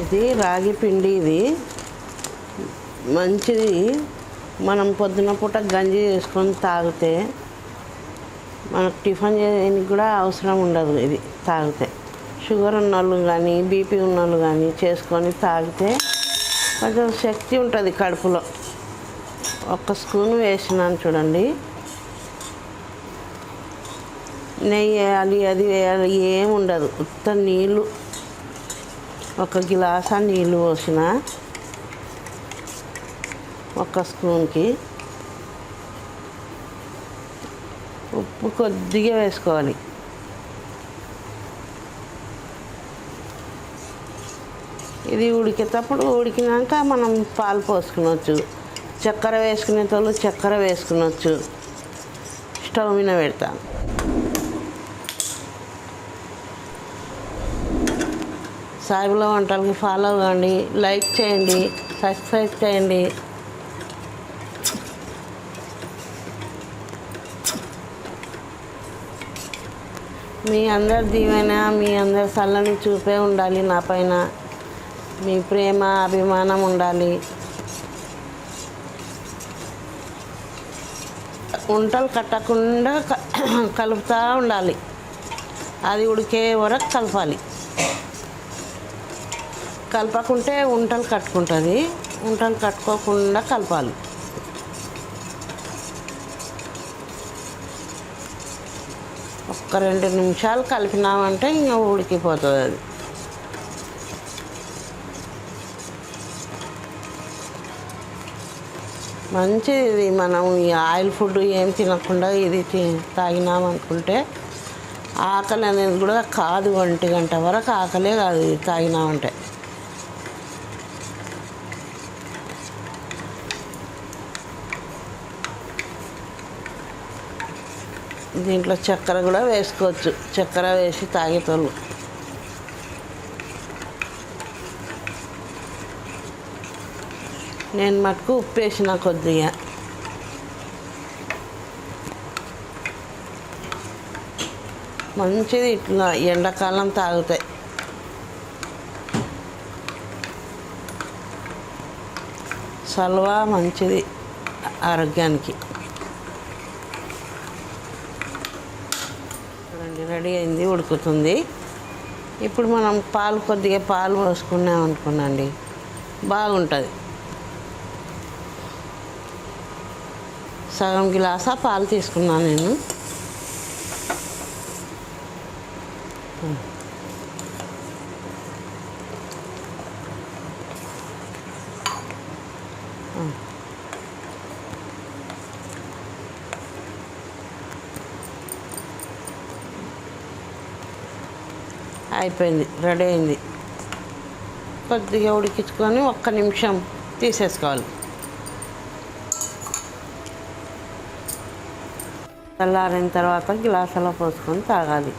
ఇది రాగి పిండి, ఇది మంచిది. మనం పొద్దున పూట గంజి చేసుకొని తాగితే మనకు టిఫిన్ చేయడానికి కూడా అవసరం ఉండదు. ఇది తాగితే షుగర్ ఉన్నోళ్ళు కానీ బీపీ ఉన్నోళ్ళు కానీ చేసుకొని తాగితే కొంచెం శక్తి ఉంటుంది కడుపులో. ఒక్క స్పూన్ వేసినాను చూడండి. నెయ్యి వేయాలి, అది వేయాలి ఏమి ఉండదు. ఉత్త నీళ్ళు, ఒక గిలాసా నీళ్ళు పోసిన ఒక స్పూన్కి. ఉప్పు కొద్దిగా వేసుకోవాలి. ఇది ఉడికేటప్పుడు ఉడికినాక మనం పాలు పోసుకునవచ్చు. చక్కెర వేసుకునేటోళ్ళు చక్కెర వేసుకునవచ్చు. స్టవ్ మీద పెడతాను. సాయిబులా వంటలకి ఫాలో అవ్వండి, లైక్ చేయండి, సబ్స్క్రైబ్ చేయండి. మీ అందరి దీవెన, మీ అందరి చల్లని చూపే ఉండాలి నా పైన. మీ ప్రేమ అభిమానం ఉండాలి. వంటలు కట్టకుండా కలుపుతూ ఉండాలి. అది ఉడికే వరకు కలపాలి. కలపకుంటే వంటలు కట్టుకుంటుంది. వంటలు కట్టుకోకుండా కలపాలి. ఒక్క 2 నిమిషాలు కలిపినామంటే ఇంకా ఉడికిపోతుంది. అది మంచిది. ఇది మనం ఈ ఆయిల్ ఫుడ్ ఏం తినకుండా ఇది తాగినామనుకుంటే ఆకలి అనేది కూడా కాదు. 1 గంట వరకు ఆకలే కాదు ఇది తాగినామంటే. దీంట్లో చక్కెర కూడా వేసుకోవచ్చు. చక్కెర వేసి తాగేటోళ్ళు. నేను మటుకు ఉప్పు వేసిన కొద్దిగా. మంచిది. ఇట్లా ఎండాకాలం తాగుతాయి. సల్వా మంచిది ఆరోగ్యానికి. చూడండి రెడీ అయింది, ఉడుకుతుంది. ఇప్పుడు మనం కొద్దిగా పాలు పోసుకున్నాం అనుకోండి, బాగుంటుంది. సగం గిలాసా పాలు తీసుకున్నాను నేను. అయిపోయింది, రెడీ అయింది. కొద్దిగా ఉడికించుకొని 1 నిమిషం తీసేసుకోవాలి. చల్లారిన తర్వాత గ్లాసులో పోసుకొని తాగాలి.